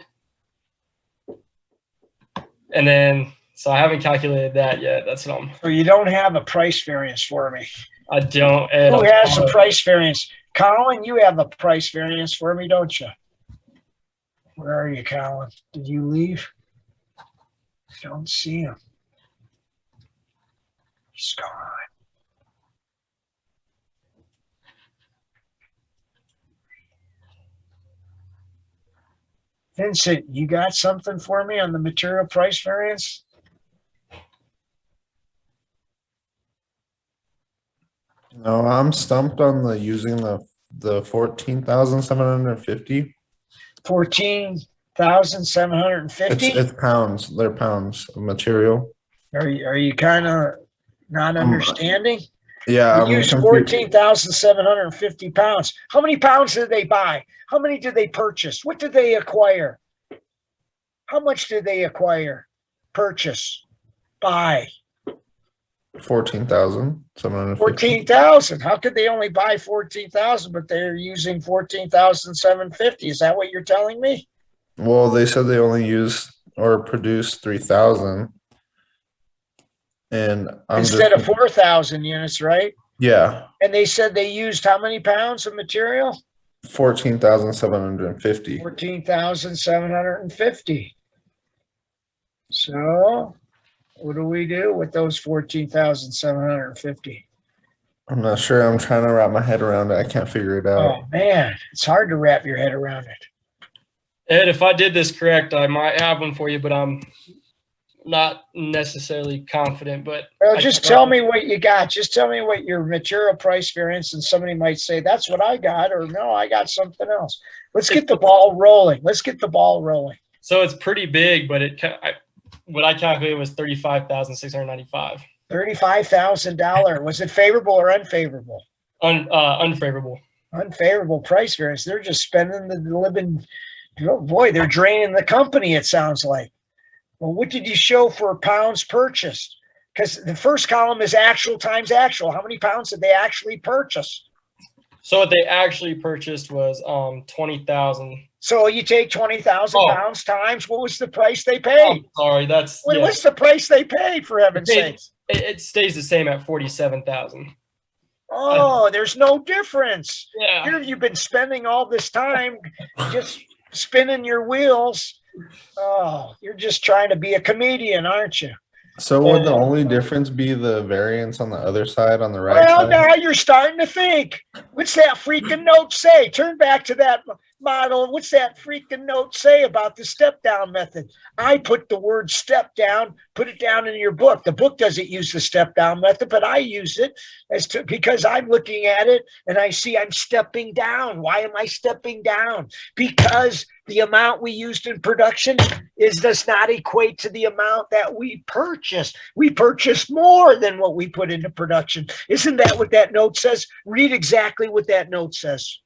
And then, so I haven't calculated that yet. That's what I'm. So you don't have a price variance for me. I don't. And Who has a price variance? Colin, you have a price variance for me, don't you? Where are you, Colin? Did you leave? Don't see him. He's gone. Vincent, you got something for me on the material price variance? No, I'm stumped on the using the 14,750. 14,750? It's pounds. They're pounds of material. Are you kind of not understanding? Yeah, You I'm use confused. 14,750 pounds. How many pounds did they buy? How many did they purchase? What did they acquire? How much did they acquire, purchase, buy? 14,750. 14,000. How could they only buy 14,000, but they're using 14,750? Is that what you're telling me? Well, they said they only use or produce 3,000. And I'm Instead just, of 4,000 units, right? yeah, And they said they used how many pounds of material? 14,750. 14,750. So what do we do with those 14,750? I'm not sure. I'm trying to wrap my head around it. I can't figure it out. Oh man, it's hard to wrap your head around it. Ed, if I did this correct, I might have one for you, but I'm not necessarily confident. But Well, just tell me what you got. Just tell me what your material price variance, and somebody might say, that's what I got, or no, I got something else. Let's get the ball rolling. Let's get the ball rolling. So it's pretty big, but what I calculated was 35,695. $35,000. Was it favorable or unfavorable? Unfavorable. Unfavorable price variance. They're just spending the living. Oh boy, they're draining the company, it sounds like. Well, what did you show for pounds purchased? Because the first column is actual times actual. How many pounds did they actually purchase? So what they actually purchased was 20,000. So you take 20,000 Oh. pounds times, what was the price they Oh, paid? sorry, What's the price they paid, for heaven's sake? It stays the same at 47,000. Oh, there's no difference. Yeah. Here you've been spending all this time just spinning your wheels. Oh, you're just trying to be a comedian, aren't you? So would the only difference be the variance on the other side, on the right Well, side? now you're starting to think. What's that freaking note say? Turn back to that model. What's that freaking note say about the step down method? I put the word step down, put it down in your book. The book doesn't use the step down method, but I use it because I'm looking at it and I see I'm stepping down. Why am I stepping down? Because the amount we used in production does not equate to the amount that we purchased. We purchased more than what we put into production. Isn't that what that note says? Read exactly what that note says.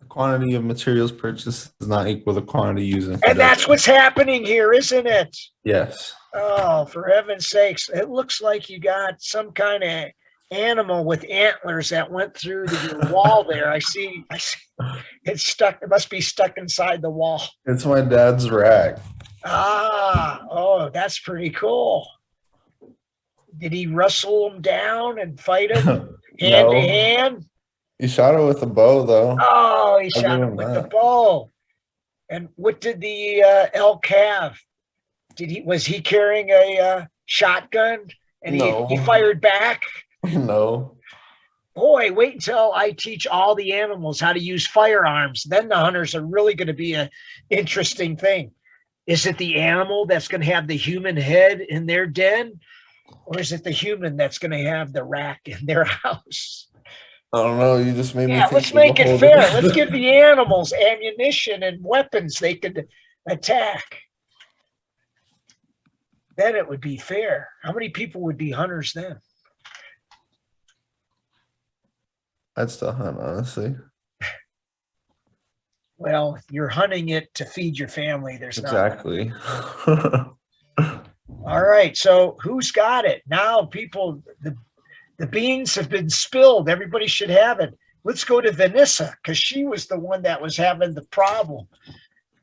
The quantity of materials purchased does not equal the quantity used in production. And that's what's happening here, isn't it? Yes. Oh, for heaven's sakes. It looks like you got some kind of animal with antlers that went through your wall there. I see it's stuck. It must be stuck inside the wall. It's my dad's rack. Oh, that's pretty cool. Did he wrestle them down and fight them hand to hand? He shot it with a bow, though. Oh, he I'll shot give him him with the that. bow. And what did the elk have? Was he carrying a shotgun and No. he fired back? No. Boy, wait until I teach all the animals how to use firearms. Then the hunters are really going to be an interesting thing. Is it the animal that's going to have the human head in their den? Or is it the human that's going to have the rack in their house? I don't know. You just made me Yeah, think. let's of make the it whole fair. different- Let's give the animals ammunition and weapons they could attack. Then it would be fair. How many people would be hunters then? I'd still hunt, honestly. Well, you're hunting it to feed your family. There's Exactly. not. All right. So who's got it? Now people, the beans have been spilled. Everybody should have it. Let's go to Vanessa because she was the one that was having the problem.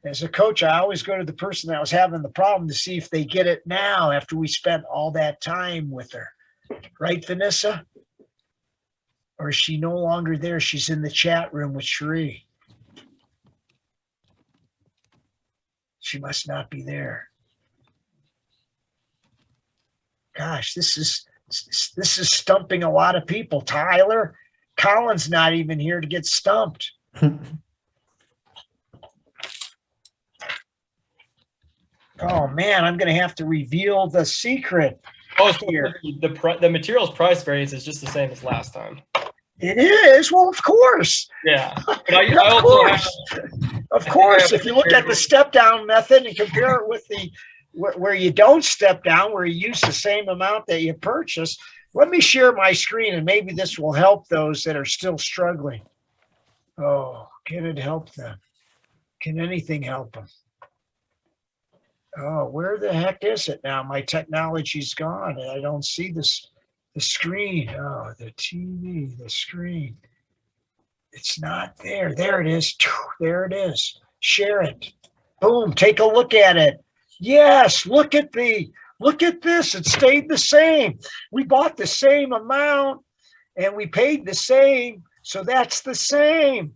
As a coach, I always go to the person that was having the problem to see if they get it now after we spent all that time with her. Right, Vanessa? Or is she no longer there? She's in the chat room with Cherie. She must not be there. Gosh, this is stumping a lot of people. Tyler, Colin's not even here to get stumped. Oh man, I'm going to have to reveal the secret. Oh, so Here. the materials price variance is just the same as last time. It is. Well, of course. Yeah. But I Of also have, course. Of I think I course. have If you look at the step down method and compare it with the where you don't step down, where you use the same amount that you purchase, let me share my screen and maybe this will help those that are still struggling. Oh, can it help them? Can anything help them? Oh, where the heck is it now? My technology's gone and I don't see this, the screen. Oh, the TV, the screen. It's not there. There it is. There it is. Share it. Boom. Take a look at it. Yes. Look at this. It stayed the same. We bought the same amount and we paid the same. So that's the same.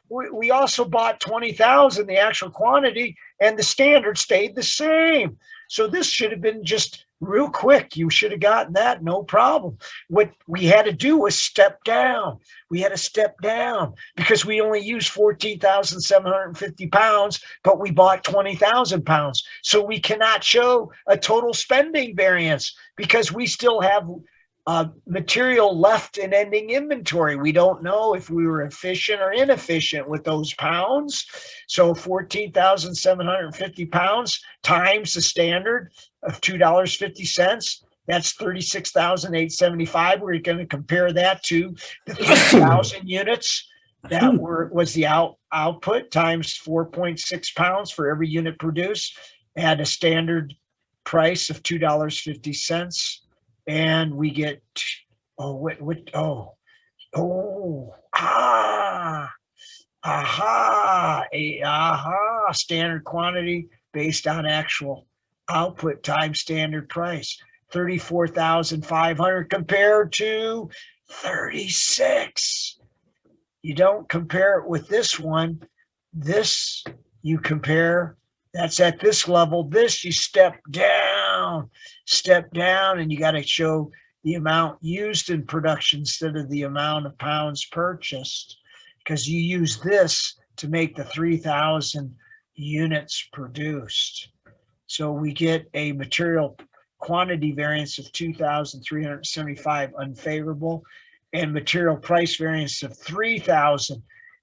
We also bought 20,000, the actual quantity, and the standard stayed the same. So this should have been just real quick. You should have gotten that, no problem. What we had to do was step down. We had to step down because we only used 14,750 pounds, but we bought 20,000 pounds. So we cannot show a total spending variance because we still have material left in ending inventory. We don't know if we were efficient or inefficient with those pounds. So 14,750 pounds times the standard of $2.50. That's 36,875. We're going to compare that to the 3,000 units that was the output times 4.6 pounds for every unit produced at a standard price of $2.50. And we get, standard quantity based on actual output times standard price, 34,500 compared to 36. You don't compare it with this one. This you compare, that's at this level. This you step down, and you got to show the amount used in production instead of the amount of pounds purchased, because you use this to make the 3,000 units produced. So we get a material quantity variance of 2,375 unfavorable and material price variance of 3,000.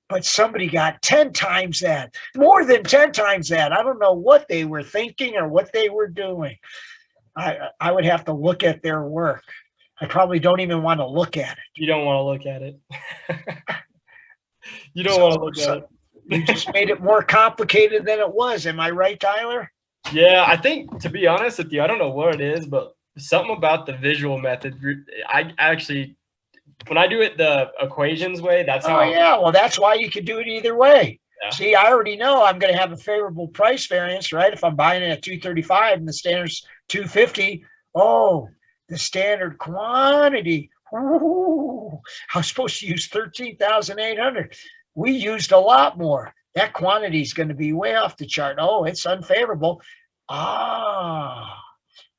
But somebody got 10 times that, more than 10 times that. I don't know what they were thinking or what they were doing. I would have to look at their work. I probably don't even want to look at it. You don't want to look at it. You don't want to look at it. You just made it more complicated than it was. Am I right, Tyler? Yeah, I think, to be honest with you, I don't know what it is, but something about the visual method, I actually, when I do it the equations way, that's how. Oh, yeah. Well, that's why you could do it either way. Yeah. See, I already know I'm going to have a favorable price variance, right? If I'm buying it at 235 and the standard's 250, oh, the standard quantity. Ooh, I was supposed to use 13,800. We used a lot more. That quantity is going to be way off the chart. Oh, it's unfavorable.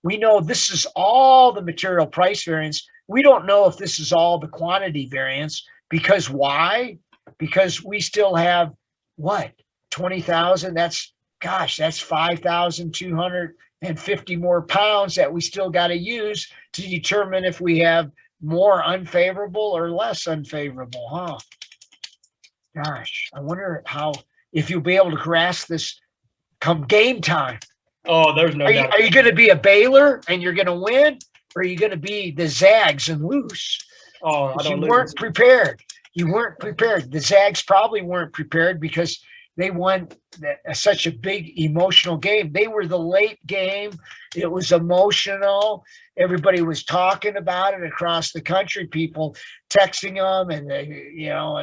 We know this is all the material price variance. We don't know if this is all the quantity variance, because why? Because we still have what? 20,000. That's 5,250 more pounds that we still got to use to determine if we have more unfavorable or less unfavorable, huh? Gosh, I wonder if you'll be able to grasp this come game time. Oh, there's no doubt. Are you going to be a Baylor and you're going to win? Or are you going to be the Zags and lose? Oh, I don't You lose. weren't prepared. You weren't prepared. The Zags probably weren't prepared because they won such a big emotional game. They were the late game. It was emotional. Everybody was talking about it across the country. People texting them, and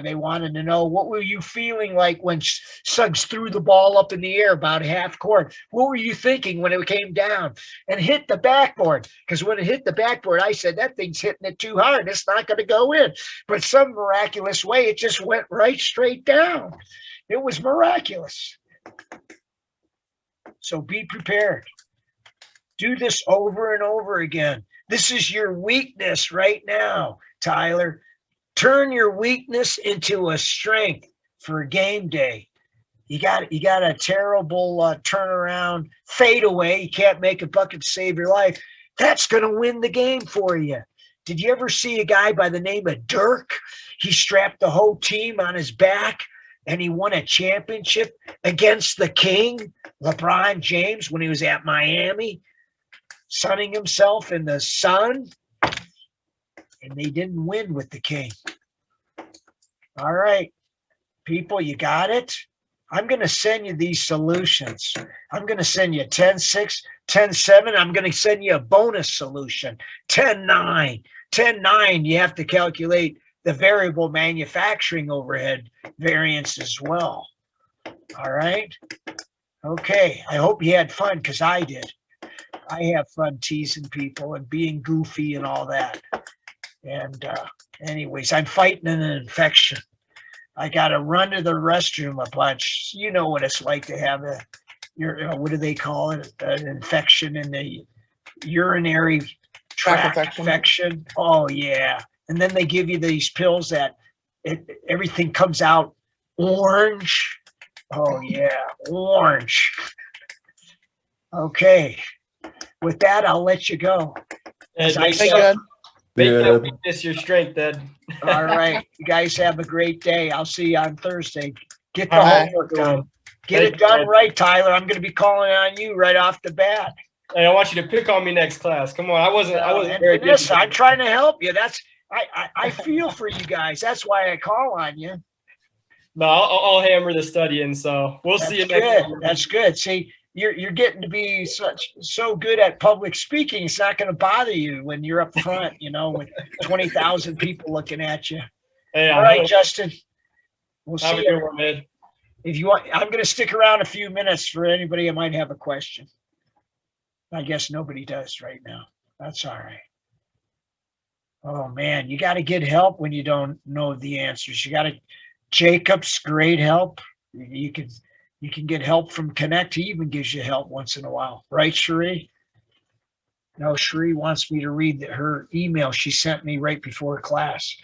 they wanted to know, what were you feeling like when Suggs threw the ball up in the air about half court? What were you thinking when it came down and hit the backboard? Because when it hit the backboard, I said, that thing's hitting it too hard. It's not going to go in. But some miraculous way, it just went right straight down. It was miraculous. So be prepared. Do this over and over again. This is your weakness right now, Tyler. Turn your weakness into a strength for game day. You got a terrible turnaround fadeaway. You can't make a bucket to save your life. That's going to win the game for you. Did you ever see a guy by the name of Dirk? He strapped the whole team on his back and he won a championship against the king, LeBron James, when he was at Miami, sunning himself in the sun. And they didn't win with the king. All right, people, you got it? I'm going to send you these solutions. I'm going to send you 10-6, 10-7. I'm going to send you a bonus solution, 10-9. 10-9, you have to calculate the variable manufacturing overhead variance as well. All right? Okay, I hope you had fun because I did. I have fun teasing people and being goofy and all that. And anyways, I'm fighting an infection. I got to run to the restroom a bunch. You know what it's like to have what do they call it? An infection in the urinary tract infection. Oh, yeah. And then they give you these pills that everything comes out orange. Oh, yeah, orange. Okay. With that, I'll let you go. Ed, I make said- that, make that Good. weakness your strength, Ed. All right. You guys have a great day. I'll see you on Thursday. Get the All right. homework done. Get Thank it you, done Ed. right, Tyler. I'm going to be calling on you right off the bat. Hey, I want you to pick on me next class. Come on, I wasn't very good. Listen, I'm trying to help you. I feel for you guys. That's why I call on you. No, I'll hammer the study in. So we'll see you That's next good. week. That's good. See, you're getting to be so good at public speaking. It's not going to bother you when you're up front, with 20,000 people looking at you. Hey, All right, Justin. We'll have see a you. good one, Ed. If you want, I'm going to stick around a few minutes for anybody who might have a question. I guess nobody does right now. That's all right. Oh man, you got to get help when you don't know the answers. Jacob's great help. You can get help from Connect. He even gives you help once in a while, right, Cherie? No, Cherie wants me to read her email she sent me right before class.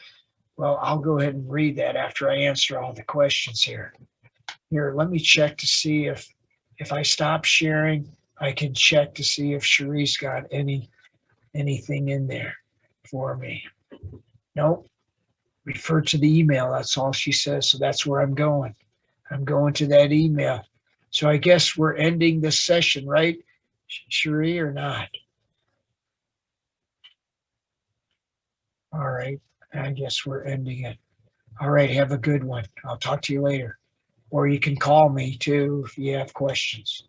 Well, I'll go ahead and read that after I answer all the questions here. Here, let me check to see if I stop sharing, I can check to see if Cherie's got anything in there for me. Nope. Refer to the email. That's all she says. So that's where I'm going. I'm going to that email. So I guess we're ending this session, right, Cherie, or not? All right. I guess we're ending it. All right. Have a good one. I'll talk to you later. Or you can call me too if you have questions.